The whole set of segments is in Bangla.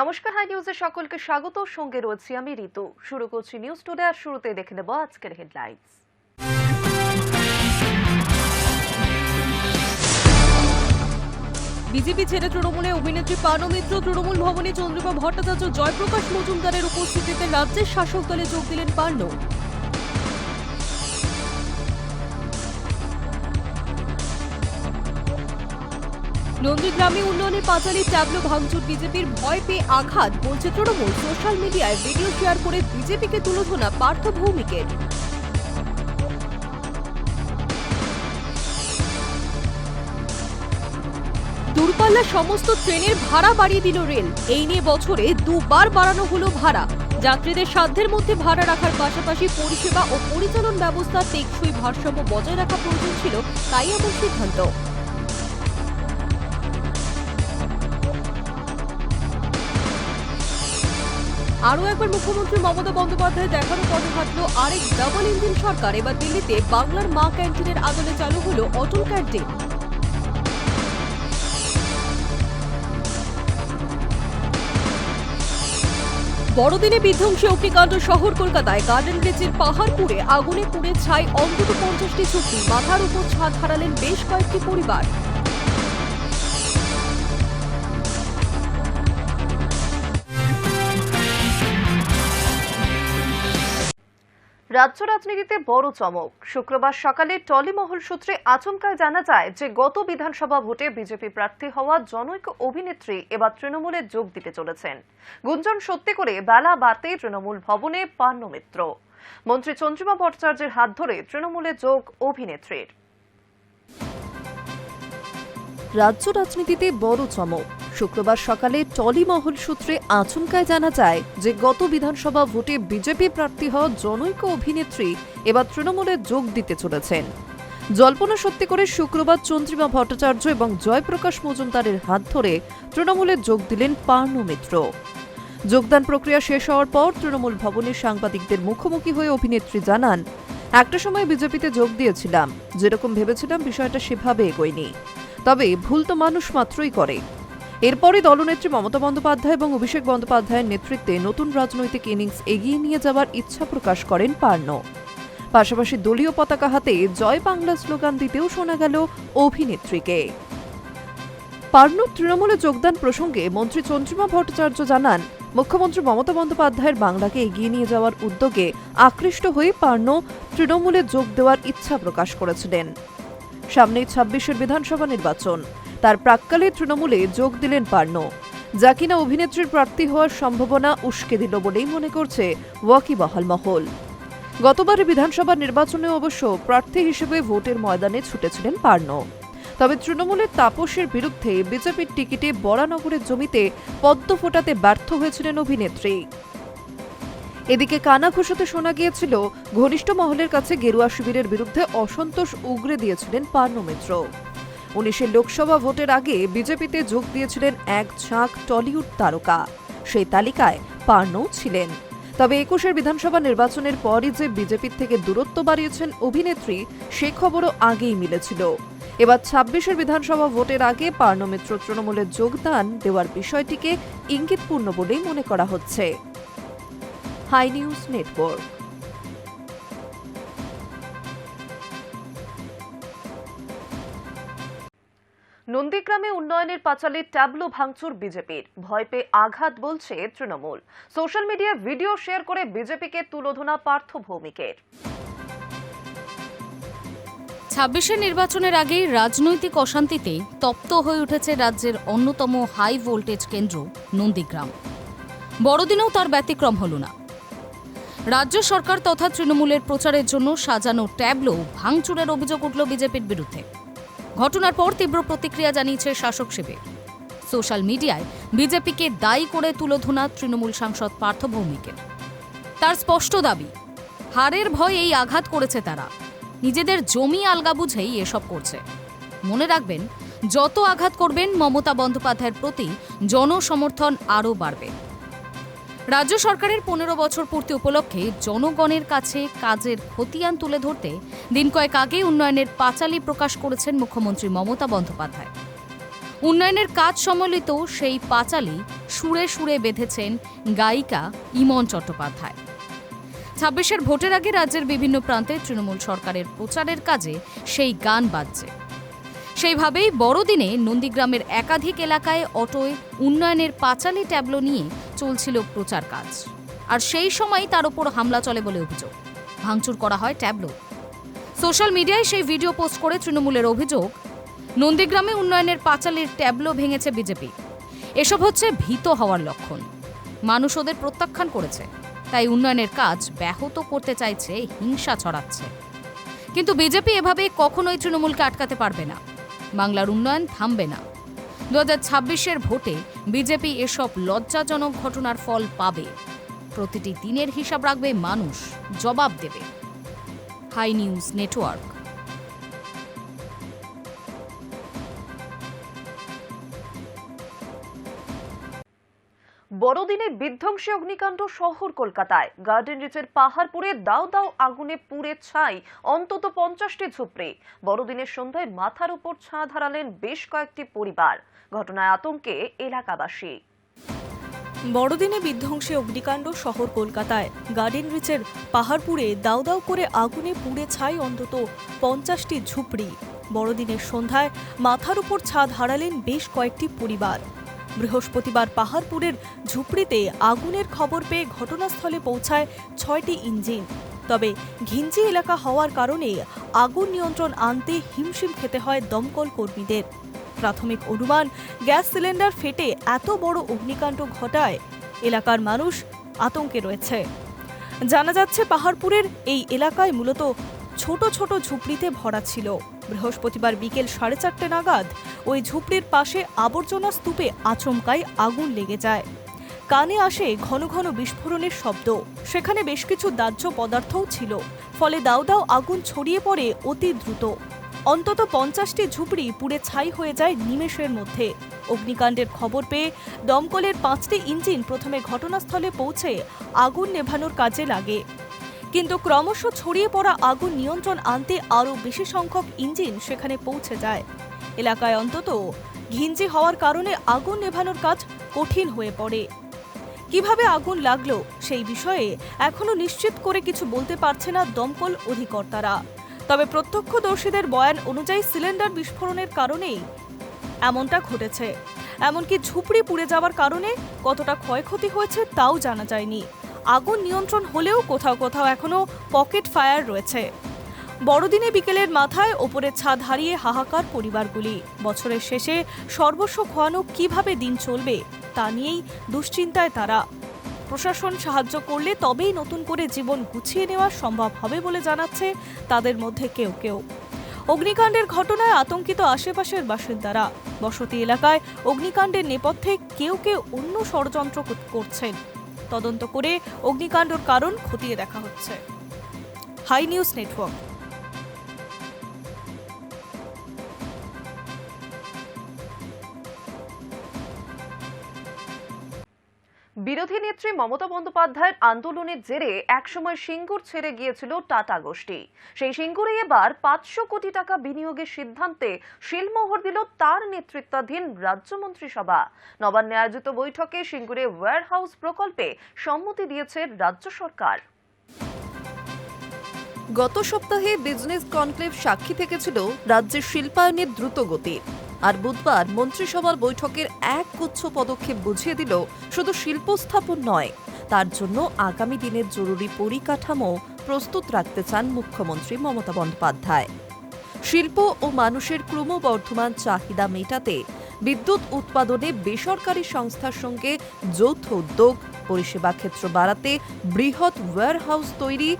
নমস্কার, হাই নিউজে সকলকে স্বাগত। সঙ্গে রয়েছি আমি ঋতু। শুরু করছি নিউজ টুডে, আর শুরুতে দেখে নেব আজকের হেডলাইন্স। বিজেপি ছেড়ে তৃণমূলে অভিনেত্রী পার্নো মিত্র। তৃণমূল ভবনে চন্দ্রিমা ভট্টাচার্য, জয়প্রকাশ মজুমদারের উপস্থিতিতে রাজ্যের শাসক দলে যোগ দিলেন পার্নো। নন্দীগ্রামে উন্নয়নের পাঁচালী ট্যাবলো ভাঙচুর, বিজেপির ভয় পেয়ে আঘাত বলছে তৃণমূল। সোশ্যাল মিডিয়ায় ভিডিও শেয়ার করে বিজেপিকে তুলোধনা পার্থ ভৌমিকের। দূরপাল্লার সমস্ত ট্রেনের ভাড়া বাড়িয়ে দিল রেল। এই নিয়ে বছরে দুবার বাড়ানো হলো ভাড়া। যাত্রীদের সাধ্যের মধ্যে ভাড়া রাখার পাশাপাশি পরিষেবা ও পরিচালন ব্যবস্থার টেকসই ভারসাম্য বজায় রাখা প্রয়োজন ছিল, তাই এমন সিদ্ধান্ত। আরও একবার মুখ্যমন্ত্রী মমতা বন্দ্যোপাধ্যায় দেখানো পথে হাঁটল আরেক ডাবল ইঞ্জিন সরকার। এবার দিল্লিতে বাংলার মা ক্যান্টিনের আদলে চালু হলো অটল ক্যান্টিন। বড়দিনে বিধ্বংসী অগ্নিকাণ্ড শহর কলকাতায়। গার্ডেন ব্রিজের পাহাড়পুরে আগুনে পুড়ে ছাই অন্তত 50টি ঝুঁকি। মাথার উপর ছাদ হারালেন বেশ কয়েকটি পরিবার। রাজ্য রাজনীতিতে বড় চমক। শুক্রবার সকালে টলিমহল সূত্রে আচমকায় জানা যায় যে গত বিধানসভা ভোটে বিজেপি প্রার্থী হওয়া জনৈক অভিনেত্রী এবার তৃণমূলে যোগ দিতে চলেছেন। গুঞ্জন সত্যি করে বেলা বাড়তেই তৃণমূল ভবনে পার্নো মিত্র। মন্ত্রী চন্দ্রিমা ভট্টাচার্যের হাত ধরে তৃণমূলে যোগ অভিনেত্রীর। রাজ্য রাজনীতিতে বড় চমক। শুক্রবার সকালে টলিমহল সূত্রে আচমকায় জানা যায় যে গত বিধানসভা ভোটে বিজেপি প্রার্থী হওয়া জনৈক অভিনেত্রী এবার তৃণমূলে যোগ দিতে চলেছেন। জল্পনা সত্যি করে শুক্রবার চন্দ্রিমা ভট্টাচার্য এবং জয়প্রকাশ মজুমদারের হাত ধরে তৃণমূলে যোগ দিলেন পার্নো মিত্র। যোগদান প্রক্রিয়া শেষ হওয়ার পর তৃণমূল ভবনের সাংবাদিকদের মুখোমুখি হয়ে অভিনেত্রী জানান, একটা সময় বিজেপিতে যোগ দিয়েছিলাম, যেরকম ভেবেছিলাম বিষয়টা সেভাবে এগোয়নি, তবে ভুল তো মানুষ মাত্রই করে। এরপরই দলনেত্রী মমতা বন্দ্যোপাধ্যায় এবং অভিষেক বন্দ্যোপাধ্যায়ের নেতৃত্বে নতুন রাজনৈতিক ইনিংস এগিয়ে নিয়ে যাওয়ার ইচ্ছা প্রকাশ করেন পার্নো। পাশাপাশি দলীয় পতাকা হাতে জয় বাংলা স্লোগান দিতেও শোনা গেল অভিনেত্রীকে। পার্নো তৃণমূলে যোগদান প্রসঙ্গে মন্ত্রী চন্দ্রিমা ভট্টাচার্য জানান, মুখ্যমন্ত্রী মমতা বন্দ্যোপাধ্যায়ের বাংলাকে এগিয়ে নিয়ে যাওয়ার উদ্যোগে আকৃষ্ট হয়ে পার্নো তৃণমূলে যোগ দেওয়ার ইচ্ছা প্রকাশ করেছিলেন। সামনেই 26-এর বিধানসভা নির্বাচন, তার প্রাক্কালে তৃণমূলে যোগ দিলেন পার্নো, যা কিনা অভিনেত্রীর প্রার্থী হওয়ার সম্ভাবনা উস্কে দিল বলেই মনে করছে ওয়াকিবহাল মহল। গতবারের বিধানসভা নির্বাচনে অবশ্য প্রার্থী হিসেবে ভোটের ময়দানে ছুটেছিলেন পার্নো। তবে তৃণমূলের তাপসের বিরুদ্ধে বিজেপির টিকিটে বরানগরের জমিতে পদ্ম ফোটাতে ব্যর্থ হয়েছিলেন অভিনেত্রী। এদিকে কানাঘুষোতে শোনা গিয়েছিল ঘনিষ্ঠ মহলের কাছে গেরুয়া শিবিরের বিরুদ্ধে অসন্তোষ উগরে দিয়েছিলেন পার্নো মিত্র। 19-এর লোকসভা ভোটের আগে বিজেপিতে যোগ দিয়েছিলেন এক ঝাঁক টলিউড তারকা, সেই তালিকায় পার্নো ছিলেন। তবে 21-এর বিধানসভা নির্বাচনের পরই যে বিজেপির থেকে দূরত্ব বাড়িয়েছেন অভিনেত্রী, সে খবরও আগেই মিলেছিল। এবার 26-এর বিধানসভা ভোটের আগে পার্নো মিত্র তৃণমূলে যোগদান দেওয়ার বিষয়টিকে ইঙ্গিতপূর্ণ বলেই মনে করা হচ্ছে। Hi news network. নন্দীগ্রামে উন্নয়নের পাঁচালী ট্যাবলো ভাঙচুর বিজেপির। ভয় পেয়ে আঘাত বলছে তৃণমূল। সোশ্যাল মিডিয়ায় ভিডিও শেয়ার করে বিজেপিকে তুলোধনা পার্থ ভৌমিকের। 26-এর নির্বাচনের আগেই রাজনৈতিক অশান্তিতে তপ্ত হয়ে উঠেছে রাজ্যের অন্যতম হাই ভোল্টেজ কেন্দ্র নন্দীগ্রাম। বড়দিনেও তার ব্যতিক্রম হল না। রাজ্য সরকার তথা তৃণমূলের প্রচারের জন্য সাজানো ট্যাবলো ভাঙচুরের অভিযোগ উঠল বিজেপির বিরুদ্ধে। ঘটনার পর তীব্র প্রতিক্রিয়া জানিয়েছে শাসক শিবির। সোশ্যাল মিডিয়ায় বিজেপিকে দায়ী করে তুলোধনা তৃণমূল সাংসদ পার্থ ভৌমিকের। তার স্পষ্ট দাবি, হারের ভয় এই আঘাত করেছে তারা, নিজেদের জমি আলগা বুঝেই এসব করছে। মনে রাখবেন, যত আঘাত করবেন মমতা বন্দ্যোপাধ্যায়ের প্রতি জনসমর্থন আরও বাড়বে। রাজ্য সরকারের 15 বছর পূর্তি উপলক্ষে জনগণের কাছে কাজের খতিয়ান তুলে ধরতে দিন কয়েক আগে উন্নয়নের পাঁচালী প্রকাশ করেছেন মুখ্যমন্ত্রী মমতা বন্দ্যোপাধ্যায়। উন্নয়নের কাজ সম্বলিত সেই পাঁচালী সুরে সুরে বেঁধেছেন গায়িকা ইমন চট্টোপাধ্যায়। ২৬-এর ভোটের আগে রাজ্যের বিভিন্ন প্রান্তে তৃণমূল সরকারের প্রচারের কাজে সেই গান বাজছে। সেইভাবেই বড়দিনে নন্দীগ্রামের একাধিক এলাকায় অটোয় উন্নয়নের পাঁচালী ট্যাবলো নিয়ে চলছিল প্রচার কাজ। আর সেই সময় তার ওপর হামলা চলে বলে অভিযোগ, ভাঙচুর করা হয় ট্যাবলো। সোশ্যাল মিডিয়ায় সেই ভিডিও পোস্ট করে তৃণমূলের অভিযোগ, নন্দীগ্রামে উন্নয়নের পাঁচালীর ট্যাবলো ভেঙেছে বিজেপি। এসব হচ্ছে ভীত হওয়ার লক্ষণ। মানুষ ওদের প্রত্যাখ্যান করেছে, তাই উন্নয়নের কাজ ব্যাহত করতে চাইছে, হিংসা ছড়াচ্ছে। কিন্তু বিজেপি এভাবে কখনোই তৃণমূলকে আটকাতে পারবে না। বাংলার উন্নয়ন থামবে না। ২০২৬-এর ভোটে বিজেপি এসব লজ্জাজনক ঘটনার ফল পাবে। প্রতিটি দিনের হিসাব রাখবে মানুষ, জবাব দেবে। Hi news network. বড়দিনে বিধ্বংসী অগ্নিকাণ্ড শহর কলকাতায়। গার্ডেন রিচের পাহাড়পুরে দাও দাও আগুনে পুড়ে ছাই অন্তত ৫০টি ঝুপড়ি। বড়দিনের সন্ধ্যায় মাথার উপর ছাদ হারালেন বেশ কয়েকটি পরিবার। ঘটনায় আতঙ্কে এলাকাবাসী। বড়দিনে বিধ্বংসী অগ্নিকাণ্ড শহর কলকাতায়। গার্ডেন রিচের পাহাড়পুরে দাও দাও করে আগুনে পুড়ে ছাই অন্তত ৫০টি ঝুপড়ি। বড়দিনের সন্ধ্যায় মাথার উপর ছাদ হারালেন বেশ কয়েকটি পরিবার। বৃহস্পতিবার পাহাড়পুরের ঝুপড়িতে আগুনের খবর পেয়ে ঘটনাস্থলে পৌঁছায় ৬টি ইঞ্জিন। তবে ঘিঞ্জি এলাকা হওয়ার কারণে আগুন নিয়ন্ত্রণ আনতে হিমশিম খেতে হয় দমকল কর্মীদের। প্রাথমিক অনুমান, গ্যাস সিলিন্ডার ফেটে এত বড় অগ্নিকাণ্ড ঘটায় এলাকার মানুষ আতঙ্কে রয়েছে। জানা যাচ্ছে পাহাড়পুরের এই এলাকায় মূলত ছোট ছোট ঝুপড়িতে ভরা ছিল। বৃহস্পতিবার বিকেল 4:30 নাগাদ ওই ঝুপড়ির পাশে আবর্জনা স্তূপে আচমকাই আগুন লেগে যায়। কানে আসে ঘন ঘন বিস্ফোরণের শব্দ। সেখানে বেশ কিছু দাহ্য পদার্থও ছিল, ফলে দাও দাও আগুন ছড়িয়ে পড়ে অতি দ্রুত। অন্তত ৫০টি ঝুপড়ি পুড়ে ছাই হয়ে যায় নিমেষের মধ্যে। অগ্নিকাণ্ডের খবর পেয়ে দমকলের 5টি ইঞ্জিন প্রথমে ঘটনাস্থলে পৌঁছে আগুন নেভানোর কাজে লাগে। কিন্তু ক্রমশ ছড়িয়ে পড়া আগুন নিয়ন্ত্রণ আনতে আরও বেশি সংখ্যক ইঞ্জিন সেখানে পৌঁছে যায়। এলাকায় অন্তত ঘিঞ্জি হওয়ার কারণে আগুন নেভানোর কাজ কঠিন হয়ে পড়ে। কিভাবে আগুন লাগলো সেই বিষয়ে এখনো নিশ্চিত করে কিছু বলতে পারছে না দমকল অধিকর্তারা। তবে প্রত্যক্ষদর্শীদের বয়ান অনুযায়ী সিলিন্ডার বিস্ফোরণের কারণেই এমনটা ঘটেছে। এমনকি ঝুপড়ি পুড়ে যাওয়ার কারণে কতটা ক্ষয়ক্ষতি হয়েছে তাও জানা যায়নি। আগুন নিয়ন্ত্রণ হলেও কোথাও কোথাও এখনো পকেট ফায়ার রয়েছে। বড়দিনে বিকেলের মাথায় ওপরের ছাদ হারিয়ে হাহাকার পরিবারগুলি। বছরের শেষে সর্বস্ব খোয়ানো কিভাবে দিন চলবে তা নিয়েই দুশ্চিন্তায় তারা। প্রশাসন সাহায্য করলে তবেই নতুন করে জীবন গুছিয়ে নেওয়া সম্ভব হবে বলে জানাচ্ছে তাদের মধ্যে কেউ কেউ। অগ্নিকাণ্ডের ঘটনায় আতঙ্কিত আশেপাশের বাসিন্দারা। বসতি এলাকায় অগ্নিকাণ্ডের নেপথ্যে কেউ কেউ অন্য ষড়যন্ত্র করছেন। তদন্ত করে অগ্নিকাণ্ডের কারণ খতিয়ে দেখা হচ্ছে। Hi news network. বিরোধী নেত্রী মমতা বন্দ্যোপাধ্যায়ের আন্দোলনের জেরে একসময় সিঙ্গুর ছেড়ে গিয়েছিল টাটা গোষ্ঠী। সেই সিঙ্গুরে এবার ৫০০ কোটি টাকা বিনিয়োগের সিদ্ধান্তে শিলমোহর দিল তার নেতৃত্বাধীন রাজ্য মন্ত্রিসভা। নবান্নে আয়োজিত বৈঠকে সিঙ্গুরে ওয়্যারহাউস প্রকল্পে সম্মতি দিয়েছে রাজ্য সরকার। গত সপ্তাহে বিজনেস কনক্লেভ সাক্ষী থেকেছিল রাজ্যের শিল্পায়নের দ্রুত গতির। আর বুধবার মন্ত্রিসভার বৈঠকের এক গুচ্ছ পদক্ষেপ বুঝিয়ে দিল শুধু শিল্প স্থাপন নয়, তার জন্য আগামী দিনের জরুরি পরিকাঠামো প্রস্তুত রাখতে চান মুখ্যমন্ত্রী মমতা বন্দ্যোপাধ্যায়। শিল্প ও মানুষের ক্রমবর্ধমান চাহিদা মেটাতে বিদ্যুৎ উৎপাদনে বেসরকারি সংস্থার সঙ্গে যৌথ উদ্যোগ, পরিষেবা ক্ষেত্র বাড়াতে বৃহৎ ওয়্যারহাউস তৈরি,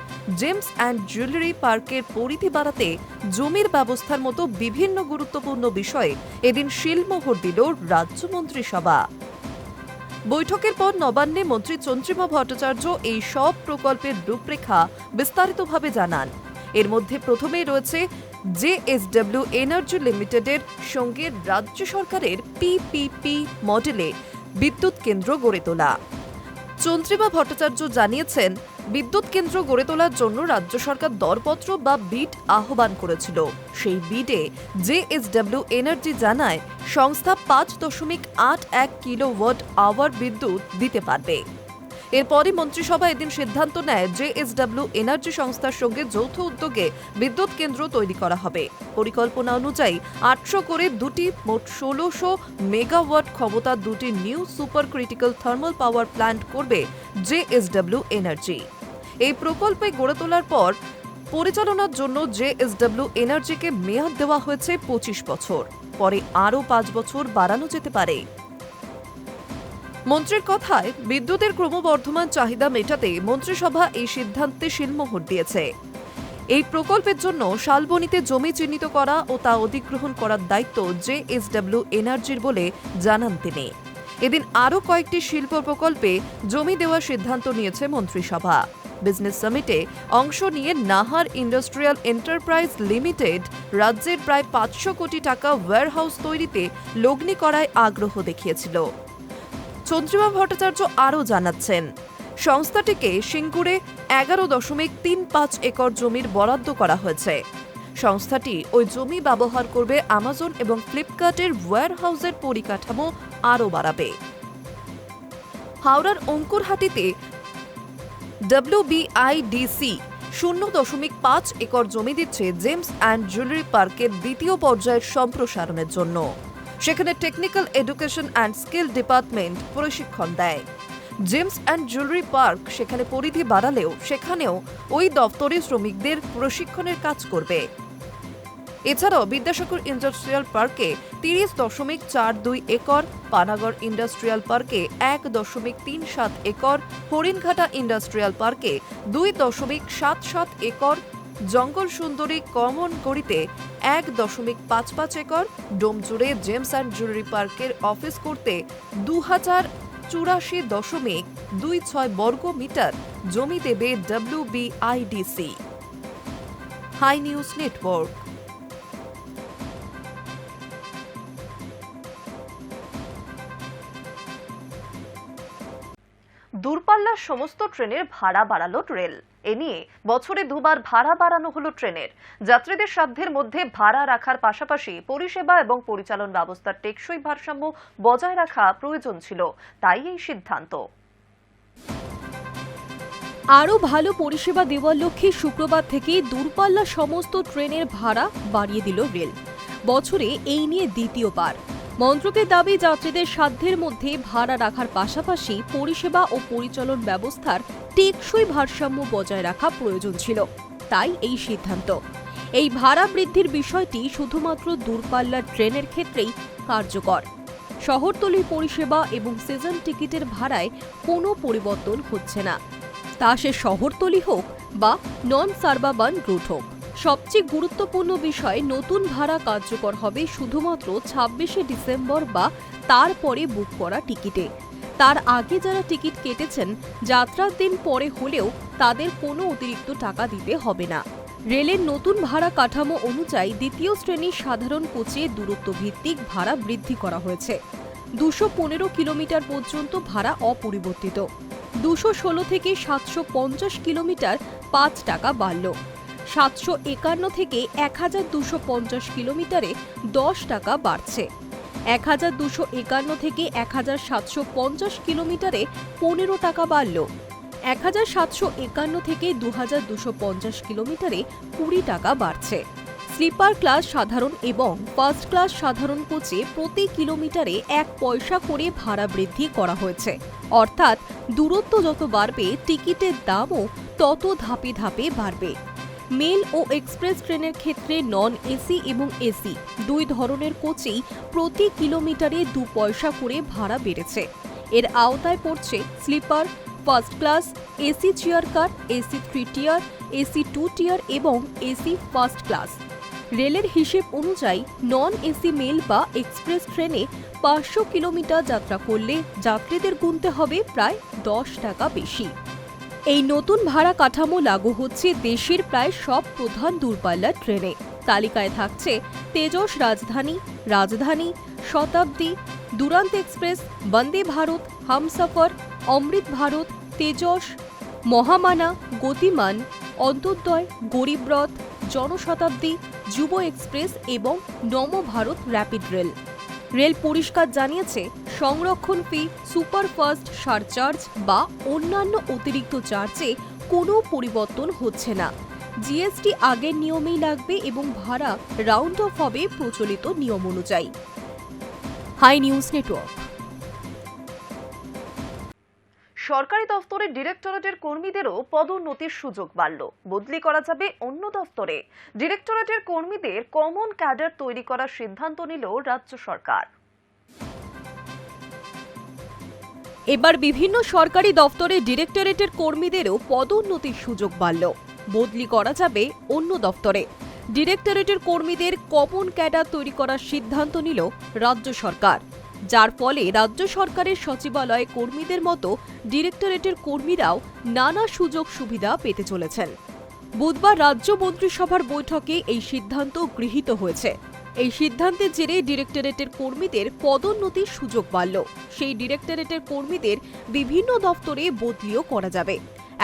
জেমস অ্যান্ড জুয়েলারি পার্কের পরিধি বাড়াতে জমির ব্যবস্থার মতো বিভিন্ন গুরুত্বপূর্ণ বিষয়ে এদিন শিলমোহর দিল রাজ্য মন্ত্রিসভা। বৈঠকের পর নবান্নে মন্ত্রী চন্দ্রিমা ভট্টাচার্য এই সব প্রকল্পের রূপরেখা বিস্তারিতভাবে জানান। এর মধ্যে প্রথমেই রয়েছে জেএসডব্লিউ এনার্জি লিমিটেডের সঙ্গে রাজ্য সরকারের পিপিপি মডেলে বিদ্যুৎ কেন্দ্র গড়ে তোলা। চন্দ্রিমা ভট্টাচার্য জানিয়েছেন, বিদ্যুৎ কেন্দ্র গড়ে তোলার জন্য রাজ্য সরকার দরপত্র বা বিড আহ্বান করেছিল। সেই বিডে জেএসডব্লিউ এনার্জি জানায় সংস্থা 5.81 কিলোওয়াট আওয়ার বিদ্যুৎ দিতে পারবে। এরপরই মন্ত্রিসভা এদিন সিদ্ধান্ত নেয় জেএসডব্লিউ এনার্জি সংস্থার সঙ্গে যৌথ উদ্যোগে বিদ্যুৎ কেন্দ্র তৈরি করা হবে। পরিকল্পনা অনুযায়ী 800 করে দুটি মোট 1600 মেগাওয়াট ক্ষমতা দুটি new super critical thermal power plant করবে জেএসডব্লিউ এনার্জি। এই প্রকল্পে গড়ে তোলার পর পরিচালনার জন্য জেএসডব্লিউ এনার্জিকে মেয়াদ দেওয়া হয়েছে 25 বছর, পরে আরও 5 বছর বাড়ানো যেতে পারে। মন্ত্রীর কথায়, বিদ্যুতের ক্রমবর্ধমান চাহিদা মেটাতে মন্ত্রিসভা এই সিদ্ধান্তে শিলমোহর দিয়েছে। এই প্রকল্পের জন্য শালবনীতে জমি চিহ্নিত করা ও তা অধিগ্রহণ করার দায়িত্ব জেএসডব্লিউ এনার্জির বলে জানান তিনি। এদিন আরও কয়েকটি শিল্প প্রকল্পে জমি দেওয়ার সিদ্ধান্ত নিয়েছে মন্ত্রিসভা। বিজনেস সামিটে অংশ নিয়ে নাহার ইন্ডাস্ট্রিয়াল এন্টারপ্রাইজ লিমিটেড রাজ্যের প্রায় 500 কোটি টাকা ওয়্যারহাউস তৈরিতে লগ্নি করায় আগ্রহ দেখিয়েছিল। চন্দ্রিমা ভট্টাচার্য আরও জানাচ্ছেন, সংস্থাটিকে সিঙ্গুরে 11.35 একর জমির বরাদ্দ করা হয়েছে। সংস্থাটি ওই জমি ব্যবহার করবে আমাজন এবং ফ্লিপকার্টের ওয়্যারহাউসের পরিকাঠামো আরও বাড়াবে। হাওড়ার অঙ্কুরহাটিতে ডব্লিউবিআইডিসি 0.5 একর জমি দিচ্ছে জেমস অ্যান্ড জুয়েলারি পার্কের দ্বিতীয় পর্যায়ের সম্প্রসারণের জন্য। সেখানে technical education and skill department প্রশিক্ষণ দেয়। জেমস অ্যান্ড জুয়েলারি পার্ক সেখানে পরিধি বাড়ালেও সেখানেও ওই দপ্তরে শ্রমিকদের প্রশিক্ষণের কাজ করবে। এছাড়াও বিদ্যাসাগর ইন্ডাস্ট্রিয়াল পার্কে 30.42 একর, পানাগড় ইন্ডাস্ট্রিয়াল পার্কে 1.37 একর, হরিণঘাটা ইন্ডাস্ট্রিয়াল পার্কে 2.77 একর, জঙ্গল সুন্দরী কমন গড়িতে 1.55 একর, ডোমজুড়ে জেমস অ্যান্ড জুয়েলারি পার্কের অফিস করতে 2084.26 বর্গ মিটার জমি দেবে ডব্লিউবিআইডিসি। High news network. দূরপাল্লার সমস্ত ট্রেনের ভাড়া বাড়ালো রেল। এ নিয়ে বছরে 2 বার ভাড়া বাড়ানো হলো ট্রেনের। যাত্রীদের সাধ্যের মধ্যে ভাড়া রাখার পাশাপাশি পরিষেবা এবং পরিচালন ব্যবস্থার টেকসই ভারসাম্য বজায় রাখা প্রয়োজন ছিল, তাই এই সিদ্ধান্ত। আরও ভালো পরিষেবা দেওয়ার লক্ষ্যে শুক্রবার থেকে দূরপাল্লা সমস্ত ট্রেনের ভাড়া বাড়িয়ে দিল রেল। বছরে এই নিয়ে দ্বিতীয়বার। মন্ত্রকের দাবি, যাত্রীদের সাধ্যের মধ্যে ভাড়া রাখার পাশাপাশি পরিষেবা ও পরিচালন ব্যবস্থার টেকসই ভারসাম্য বজায় রাখা প্রয়োজন ছিল, তাই এই সিদ্ধান্ত। এই ভাড়া বৃদ্ধির বিষয়টি শুধুমাত্র দূরপাল্লার ট্রেনের ক্ষেত্রেই কার্যকর। শহরতলির পরিষেবা এবং সিজন টিকিটের ভাড়ায় কোনো পরিবর্তন হচ্ছে না, তা সে শহরতলি হোক বা নন সার্বাবান রুট হোক। সবচেয়ে গুরুত্বপূর্ণ বিষয়, নতুন ভাড়া কার্যকর হবে শুধুমাত্র 26শে ডিসেম্বর বা তারপরে বুক করা টিকিটে। তার আগে যারা টিকিট কেটেছেন যাত্রার দিন পরে হলেও তাদের কোনো অতিরিক্ত টাকা দিতে হবে না। রেলের নতুন ভাড়া কাঠামো অনুযায়ী দ্বিতীয় শ্রেণীর সাধারণ কোচে দূরত্ব ভিত্তিক ভাড়া বৃদ্ধি করা হয়েছে। 215 কিলোমিটার পর্যন্ত ভাড়া অপরিবর্তিত। 216 থেকে 750 কিলোমিটার 5 টাকা বাড়ল। 751 থেকে 1250 কিলোমিটারে 10 টাকা বাড়ছে। 1251 থেকে 1750 কিলোমিটারে 15 টাকা বাড়ল। 1751 থেকে 2250 কিলোমিটারে 20 টাকা বাড়ছে। স্লিপার ক্লাস সাধারণ এবং ফার্স্ট ক্লাস সাধারণ কোচে প্রতি কিলোমিটারে 1 পয়সা করে ভাড়া বৃদ্ধি করা হয়েছে। অর্থাৎ দূরত্ব যত বাড়বে টিকিটের দামও তত ধাপে ধাপে বাড়বে। মেল ও এক্সপ্রেস ট্রেনের ক্ষেত্রে নন এসি এবং এসি দুই ধরনের কোচেই প্রতি কিলোমিটারে 2 পয়সা করে ভাড়া বেড়েছে। এর আওতায় পড়ছে sleeper, first class, AC chair car, AC 3 tier, AC 2 tier এবং এসি ফার্স্ট ক্লাস। রেলের হিসেব অনুযায়ী নন এসি মেল বা এক্সপ্রেস ট্রেনে 500 কিলোমিটার যাত্রা করলে যাত্রীদের গুনতে হবে প্রায় 10 টাকা বেশি। এই নতুন ভাড়া কাঠামো লাগু হচ্ছে দেশের প্রায় সব প্রধান দূরপাল্লার ট্রেনে। তালিকায় থাকছে তেজস রাজধানী, রাজধানী, শতাব্দী, দুরান্ত এক্সপ্রেস, বন্দে ভারত, হামসফর, অমৃত ভারত, তেজস, মহামানা, গতিমান, অন্তোদ্বয়, গরিবরথ, জনশতাব্দী, যুব এক্সপ্রেস এবং নম ভারত র্যাপিড রেল। রেল পরিষ্কার জানিয়েছে, সংরক্ষণ ফি, সুপারফাস্ট সারচার্জ বা অন্যান্য অতিরিক্ত চার্জে কোনো পরিবর্তন হচ্ছে না। জিএসটি আগের নিয়মেই লাগবে এবং ভাড়া রাউন্ড অফ হবে প্রচলিত নিয়ম অনুযায়ী। Hi news network. সরকারি দফতরে ডিরেক্টরেটের কর্মীদেরও পদোন্নতির সুযোগ বাড়ল। বদলি করা যাবে অন্য দফতরে। ডিরেক্টরেটের কর্মীদের কমন ক্যাডার তৈরি করার সিদ্ধান্ত নিল রাজ্য সরকার। এবার বিভিন্ন সরকারি দফতরে ডিরেক্টরেটের কর্মীদেরও পদোন্নতির সুযোগ বাড়ল। বদলি করা যাবে অন্য দফতরে। ডিরেক্টরেটের কর্মীদের কমন ক্যাডার তৈরি করার সিদ্ধান্ত নিল রাজ্য সরকার, যার ফলে রাজ্য সরকারের সচিবালয়ে কর্মীদের মতো ডিরেক্টরেটের কর্মীরাও নানা সুযোগ সুবিধা পেতে চলেছেন। বুধবার রাজ্য মন্ত্রিসভার বৈঠকে এই সিদ্ধান্ত গৃহীত হয়েছে। এই সিদ্ধান্তের জেরে ডিরেক্টরেটের কর্মীদের পদোন্নতির সুযোগ বাড়ল। সেই ডিরেক্টরেটের কর্মীদের বিভিন্ন দফতরে বদলিও করা যাবে।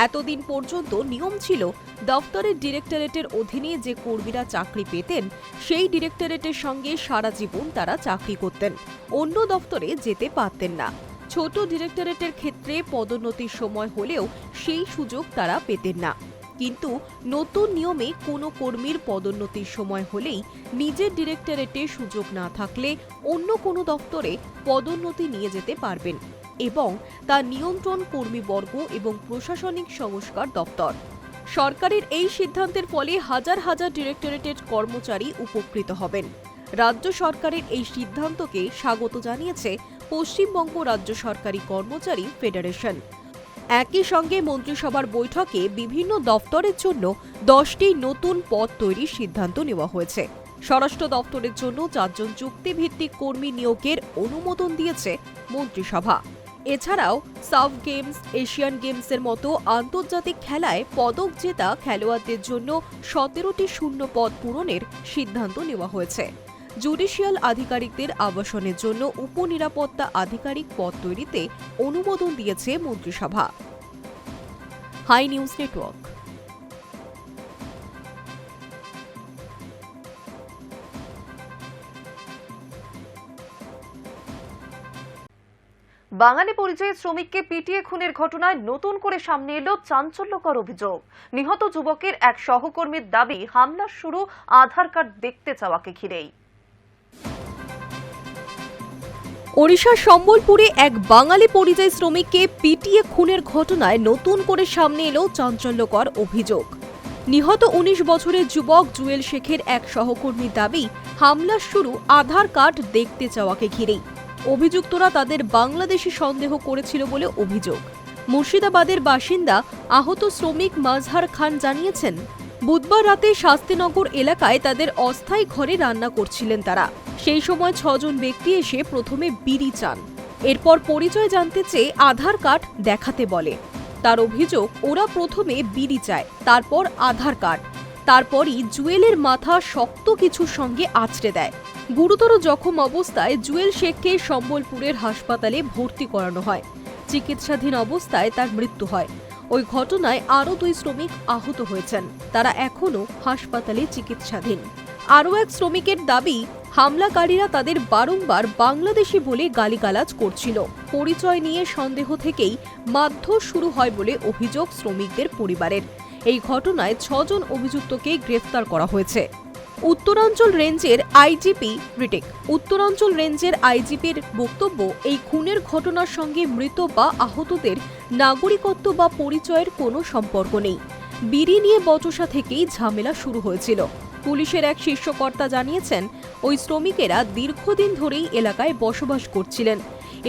এতদিন পর্যন্ত নিয়ম ছিল, দফতরের ডিরেক্টরেটের অধীনে যে কর্মীরা চাকরি পেতেন সেই ডিরেক্টরেটের সঙ্গে সারা জীবন তারা চাকরি করতেন, অন্য দফতরে যেতে পারতেন না। ছোট ডিরেক্টরেটের ক্ষেত্রে পদোন্নতির সময় হলেও সেই সুযোগ তারা পেতেন না। কিন্তু নতুন নিয়মে কোনো কর্মীর পদোন্নতির সময় হলেই নিজের ডিরেক্টরেটে সুযোগ না থাকলে অন্য কোনো দফতরে পদোন্নতি নিয়ে যেতে পারবেন এবং তার নিয়ন্ত্রণ কর্মীবর্গ এবং প্রশাসনিক সংস্কার দপ্তর। সরকারের এই সিদ্ধান্তের ফলে হাজার হাজার ডিরেক্টরেটের কর্মচারী উপকৃত হবেন। রাজ্য সরকারের এই সিদ্ধান্তকে স্বাগত জানিয়েছে পশ্চিমবঙ্গ রাজ্য সরকারি কর্মচারী ফেডারেশন। একই সঙ্গে মন্ত্রিসভার বৈঠকে বিভিন্ন দফতরের জন্য 10টি নতুন পদ তৈরির সিদ্ধান্ত নেওয়া হয়েছে। স্বরাষ্ট্র দপ্তরের জন্য 4 জন চুক্তিভিত্তিক কর্মী নিয়োগের অনুমোদন দিয়েছে মন্ত্রিসভা। এছাড়াও সাফ গেমস, এশিয়ান গেমসের মতো আন্তর্জাতিক খেলায় পদক জেতা খেলোয়াড়দের জন্য 17টি শূন্য পদ পূরণের সিদ্ধান্ত নেওয়া হয়েছে। জুডিশিয়াল আধিকারিকদের আবাসনের জন্য উপনিরাপত্তা আধিকারিক পদ তৈরিতে অনুমোদন দিয়েছে মন্ত্রিসভা। High news network. বাঙালি পরিযায়ী শ্রমিককে পিটিয়ে খুনের ঘটনায় নতুন করে সামনে এলো চাঞ্চল্যকর অভিযোগ। নিহত যুবকের এক সহকর্মীর দাবি, হামলার শুরু আধার কার্ড দেখতে চাওয়াকে ঘিরেই। ওড়িশার সম্বলপুরে এক বাঙালি পরিযায়ী শ্রমিককে পিটিয়ে খুনের ঘটনায় নতুন করে সামনে এলো চাঞ্চল্যকর অভিযোগ। নিহত 19 বছরের যুবক জুয়েল শেখের এক সহকর্মীর দাবি, হামলার শুরু আধার কার্ড দেখতে চাওয়াকে ঘিরেই। অভিযুক্তরা তাদের বাংলাদেশি সন্দেহ করেছিল বলে অভিযোগ। মুর্শিদাবাদের বাসিন্দা আহত শ্রমিক মাজহার খান জানিয়েছেন, বুধবার রাতে শাস্তিনগর এলাকায় তাদের অস্থায়ী ঘরে রান্না করছিলেন তারা। সেই সময় 6 জন ব্যক্তি এসে প্রথমে বিড়ি চান, এরপর পরিচয় জানতে চেয়ে আধার কার্ড দেখাতে বলে। তার অভিযোগ, ওরা প্রথমে বিড়ি চায়, তারপর আধার কার্ড, তারপরই জুয়েলের মাথা শক্ত কিছুর সঙ্গে আঁচড়ে দেয়। গুরুতর জখম অবস্থায় জুয়েল শেখকে সম্বলপুরের হাসপাতালে ভর্তি করানো হয়। চিকিৎসাধীন অবস্থায় তার মৃত্যু হয়। ওই ঘটনায় আরও 2 শ্রমিক আহত হয়েছেন, তারা এখনও হাসপাতালে চিকিৎসাধীন। আরও এক শ্রমিকের দাবি, হামলাকারীরা তাদের বারংবার বাংলাদেশি বলে গালিগালাজ করছিল। পরিচয় নিয়ে সন্দেহ থেকেই মারধর শুরু হয় বলে অভিযোগ শ্রমিকদের পরিবারের। এই ঘটনায় 6 জন অভিযুক্তকে গ্রেফতার করা হয়েছে। উত্তরাঞ্চল রেঞ্জের আইজিপি রিটেক উত্তরাঞ্চল রেঞ্জের আইজিপির বক্তব্য, এই খুনের ঘটনার সঙ্গে মৃত বা আহতদের নাগরিকত্ব বা পরিচয়ের কোনো সম্পর্ক নেই। বিড়ি নিয়ে বচসা থেকেই ঝামেলা শুরু হয়েছিল। পুলিশের এক শীর্ষকর্তা জানিয়েছেন, ওই শ্রমিকেরা দীর্ঘদিন ধরেই এলাকায় বসবাস করছিলেন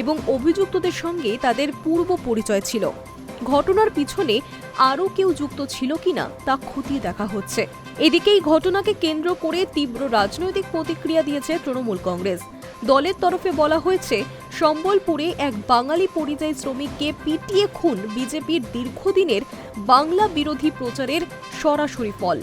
এবং অভিযুক্তদের সঙ্গে তাদের পূর্ব পরিচয় ছিল। ঘটনার পিছনে আরও কেউ যুক্ত ছিল কিনা তা খতিয়ে দেখা হচ্ছে। এদিকে এই ঘটনাকে কেন্দ্র করে তীব্র রাজনৈতিক প্রতিক্রিয়া দিয়েছে তৃণমূল কংগ্রেস। দলের তরফে বলা হয়েছে, সম্বলপুরে এক বাঙালি পরিযায়ী শ্রমিককে পিটিয়ে খুন বিজেপির দীর্ঘদিনের বাংলা বিরোধী প্রচারের সরাসরি ফল।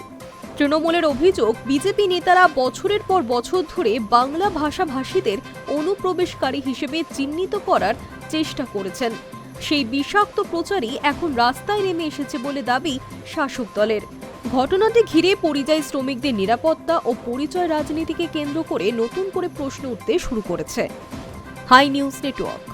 তৃণমূলের অভিযোগ, বিজেপি নেতারা বছরের পর বছর ধরে বাংলা ভাষাভাষীদের অনুপ্রবেশকারী হিসেবে চিহ্নিত করার চেষ্টা করেছেন। সেই বিষাক্ত প্রচারই এখন রাস্তায় নেমে এসেছে বলে দাবি শাসক দলের। ঘটনাটি ঘিরে পরিযায়ী শ্রমিকদের নিরাপত্তা ও পরিচয় রাজনীতিকে কেন্দ্র করে নতুন করে প্রশ্ন উঠতে শুরু করেছে। High news network.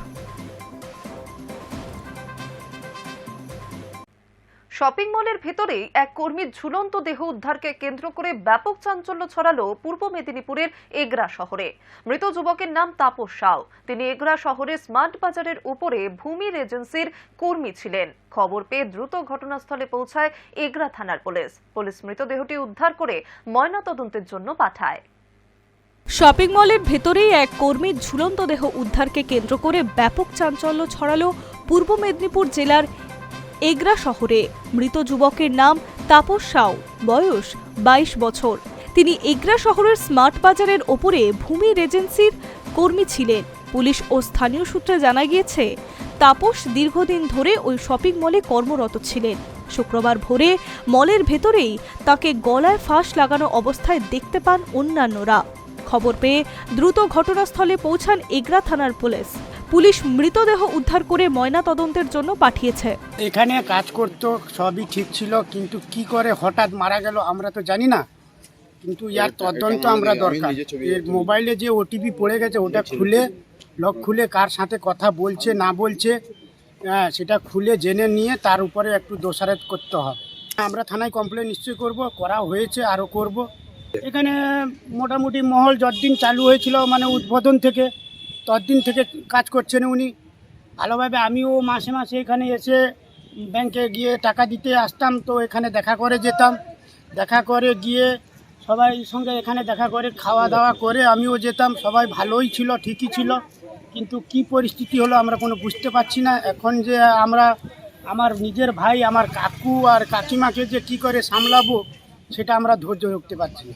শপিং মলের ভেতরেই এক কর্মীর ঝুলন্ত দেহ উদ্ধারকে কেন্দ্র করে ব্যাপক চাঞ্চল্য ছড়ালো পূর্ব মেদিনীপুরের এগরা শহরে। মৃত যুবকের নাম তাপস সাউ। তিনি এগরা শহরের স্মার্ট বাজারের উপরে ভূমির এজেন্সির কর্মী ছিলেন। খবর পেয়ে দ্রুত ঘটনাস্থলে পৌঁছায় এগরা থানার পুলিশ মৃতদেহটি উদ্ধার করে ময়নাতদন্তের জন্য পাঠায়। শপিং মলের ভেতরেই এক কর্মীর ঝুলন্ত দেহ উদ্ধারকে কেন্দ্র করে ব্যাপক চাঞ্চল্য ছড়ালো পূর্ব মেদিনীপুর জেলার এগরা শহরে। মৃত যুবকের নাম তাপস সাউ, বয়স 22 বছর। তিনি এগরা শহরের স্মার্ট বাজারের ওপরে ভূমির এজেন্সির কর্মী ছিলেন। পুলিশ ও স্থানীয় সূত্রে জানা গিয়েছে, তাপস দীর্ঘদিন ধরে ওই শপিং মলে কর্মরত ছিলেন। শুক্রবার ভোরে মলের ভেতরেই তাকে গলায় ফাঁস লাগানো অবস্থায় দেখতে পান অন্যান্যরা। খবর পেয়ে দ্রুত ঘটনাস্থলে পৌঁছান এগরা থানার পুলিশ মৃতদেহ উদ্ধার করে ময়না তদন্তের জন্য পাঠিয়েছে। এখানে কাজ করতো, সবই ঠিক ছিল, কিন্তু কি করে হঠাৎ মারা গেল আমরা তো জানি না। কিন্তু ইয়ার তদন্ত আমরা দরকার। এর মোবাইলে যে ওটিপি পড়ে গেছে ওটা খুলে লক খুলে কার সাথে কথা বলছে না বলছে সেটা খুলে জেনে নিয়ে তার উপরে একটু দোষারোপ করতে হবে। আমরা থানায় কমপ্লেন নিশ্চয়ই করা হয়েছে, আরও করব। এখানে মোটামুটি মহল যতদিন চালু হয়েছিল মানে উদ্বোধন থেকে ততদিন থেকে কাজ করছেন উনি ভালোভাবে। আমিও মাসে মাসে এখানে এসে ব্যাংকে গিয়ে টাকা দিতে আসতাম, তো এখানে দেখা করে যেতাম। দেখা করে গিয়ে সবাই সঙ্গে এখানে দেখা করে খাওয়া দাওয়া করে আমিও যেতাম। সবাই ভালোই ছিল, ঠিকই ছিল, কিন্তু কি পরিস্থিতি হলো আমরা কোনো বুঝতে পারছি না। এখন যে আমরা আমার নিজের ভাই, আমার কাকু আর কাকিমাকে যে কি করে সামলাবো সেটা আমরা ধৈর্য রাখতে পারছি না।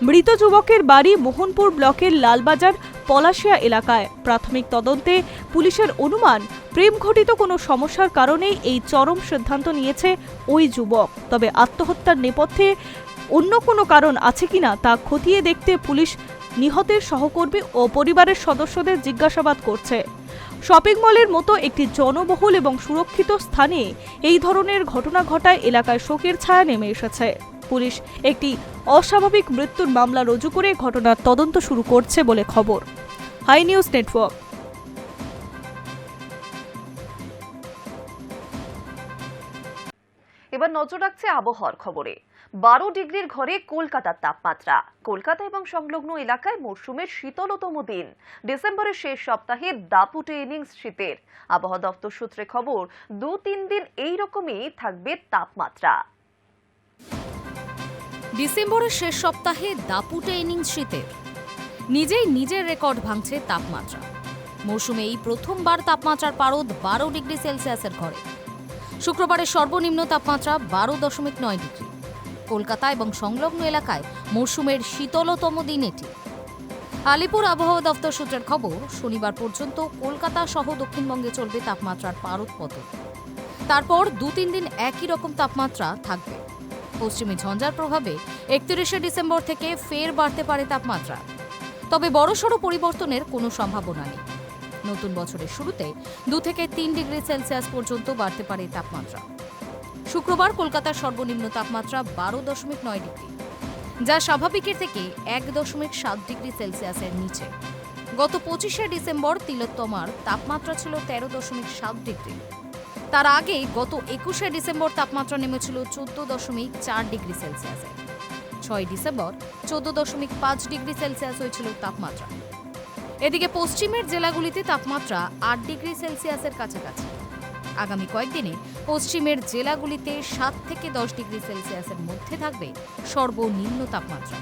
মৃত যুবকের বাড়ি মোহনপুর ব্লকের লালবাজার পলাশিয়া এলাকায়। প্রাথমিক তদন্তে পুলিশের অনুমান, প্রেমঘটিত কোনো সমস্যার কারণেই এই চরম সিদ্ধান্ত নিয়েছে ওই যুবক। তবে আত্মহত্যার নেপথ্যে অন্য কোনো কারণ আছে কিনা তা খতিয়ে দেখতে পুলিশ নিহতের সহকর্মী ও পরিবারের সদস্যদের জিজ্ঞাসাবাদ করছে। শপিং মলের মতো একটি জনবহুল এবং সুরক্ষিত স্থানে এই ধরনের ঘটনা ঘটায় এলাকায় শোকের ছায়া নেমে এসেছে। পুলিশ একটি অস্বাভাবিক মৃত্যুর মামলা রুজু করে ঘটনার তদন্ত শুরু করছে বলে খবর। Hi news network. এবার নজর রাখছে আবহাওয়ার খবরে। 12 ডিগ্রির ঘরে কলকাতার তাপমাত্রা। কলকাতা এবং সংলগ্ন এলাকায় মরশুমের শীতলতম দিন। ডিসেম্বরের শেষ সপ্তাহে দাপুটে ইনিংস শীতের। আবহাওয়া দপ্তর সূত্রে খবর, 2-3 দিন এইরকমই থাকবে তাপমাত্রা। ডিসেম্বরের শেষ সপ্তাহে দাপুটে ইনিংস শীতের। নিজেই নিজের রেকর্ড ভাঙছে তাপমাত্রা। মৌসুমে এই প্রথমবার তাপমাত্রার পারদ 12 ডিগ্রি সেলসিয়াসের ঘরে। শুক্রবারের সর্বনিম্ন তাপমাত্রা 12.9 ডিগ্রি। কলকাতা এবং সংলগ্ন এলাকায় মৌসুমের শীতলতম দিন এটি। আলিপুর আবহাওয়া দপ্তর সূত্রের খবর, শনিবার পর্যন্ত কলকাতা সহ দক্ষিণবঙ্গে চলবে তাপমাত্রার পারদ পতন। তারপর 2-3 দিন একই রকম তাপমাত্রা থাকবে। পশ্চিমী ঝঞ্ঝার প্রভাবে 31শে ডিসেম্বর থেকে ফের বাড়তে পারে তাপমাত্রা। তবে বড়সড় পরিবর্তনের কোনো সম্ভাবনা নেই। নতুন বছরের শুরুতে 2 থেকে 3 ডিগ্রি সেলসিয়াস পর্যন্ত বাড়তে পারে তাপমাত্রা। শুক্রবার কলকাতার সর্বনিম্ন তাপমাত্রা 12.9 ডিগ্রি, যা স্বাভাবিকের থেকে 1.7 ডিগ্রি সেলসিয়াসের নিচে। গত 25শে ডিসেম্বর তিলোত্তমার তাপমাত্রা ছিল 13.7 ডিগ্রি। তার আগে গত 21শে ডিসেম্বর তাপমাত্রা নেমেছিল 14.4 ডিগ্রি সেলসিয়াসে। 6 ডিসেম্বর 14.5 ডিগ্রি সেলসিয়াস হয়েছিল তাপমাত্রা। এদিকে পশ্চিমের জেলাগুলিতে তাপমাত্রা 8 ডিগ্রি সেলসিয়াসের কাছাকাছি। আগামী কয়েকদিনে পশ্চিমের জেলাগুলিতে 7 থেকে 10 ডিগ্রি সেলসিয়াসের মধ্যে থাকবে সর্বনিম্ন তাপমাত্রা।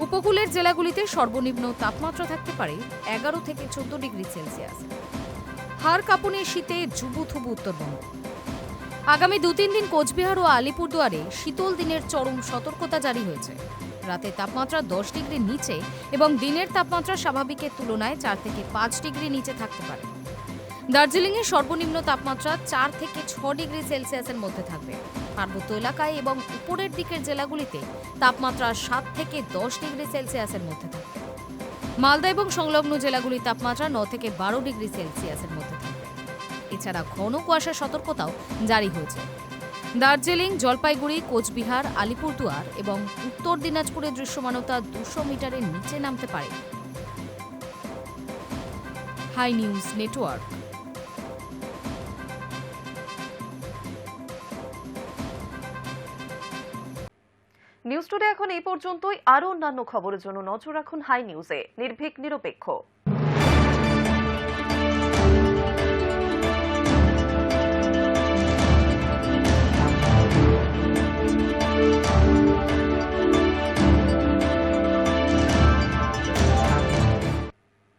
উপকূলের জেলাগুলিতে সর্বনিম্ন তাপমাত্রা থাকতে পারে 11 থেকে 14 ডিগ্রি সেলসিয়াস। হাড় কাঁপুনে শীতে জুবুথুবু উত্তরবঙ্গ। আগামী 2-3 দিন কোচবিহার ও আলিপুরদুয়ারে শীতল দিনের চরম সতর্কতা জারি হয়েছে। রাতে তাপমাত্রা 10 ডিগ্রির নিচে এবং দিনের তাপমাত্রা স্বাভাবিকের তুলনায় 4 থেকে 5 ডিগ্রি নিচে থাকতে পারে। দার্জিলিংয়ে সর্বনিম্ন তাপমাত্রা 4 থেকে 6 ডিগ্রি সেলসিয়াসের মধ্যে থাকবে। পার্বত্য এলাকায় এবং উপরের দিকের জেলাগুলিতে তাপমাত্রা 7 থেকে 10 ডিগ্রি সেলসিয়াসের মধ্যে থাকবে। মালদা এবং সংলগ্ন জেলাগুলির তাপমাত্রা 9 থেকে 12 ডিগ্রি সেলসিয়াসের মধ্যে থাকবে। এছাড়া ঘন কুয়াশার সতর্কতাও জারি হয়েছে। দার্জিলিং, জলপাইগুড়ি, কোচবিহার, আলিপুরদুয়ার এবং উত্তর দিনাজপুরের দৃশ্যমানতা 200 মিটারের নিচে নামতে পারে। Hi news network. News today এখন এই পর্যন্তই। আরও অন্যান্য খবরের জন্য নজর রাখুন হাই নিউজে। নির্ভীক, নিরপেক্ষ।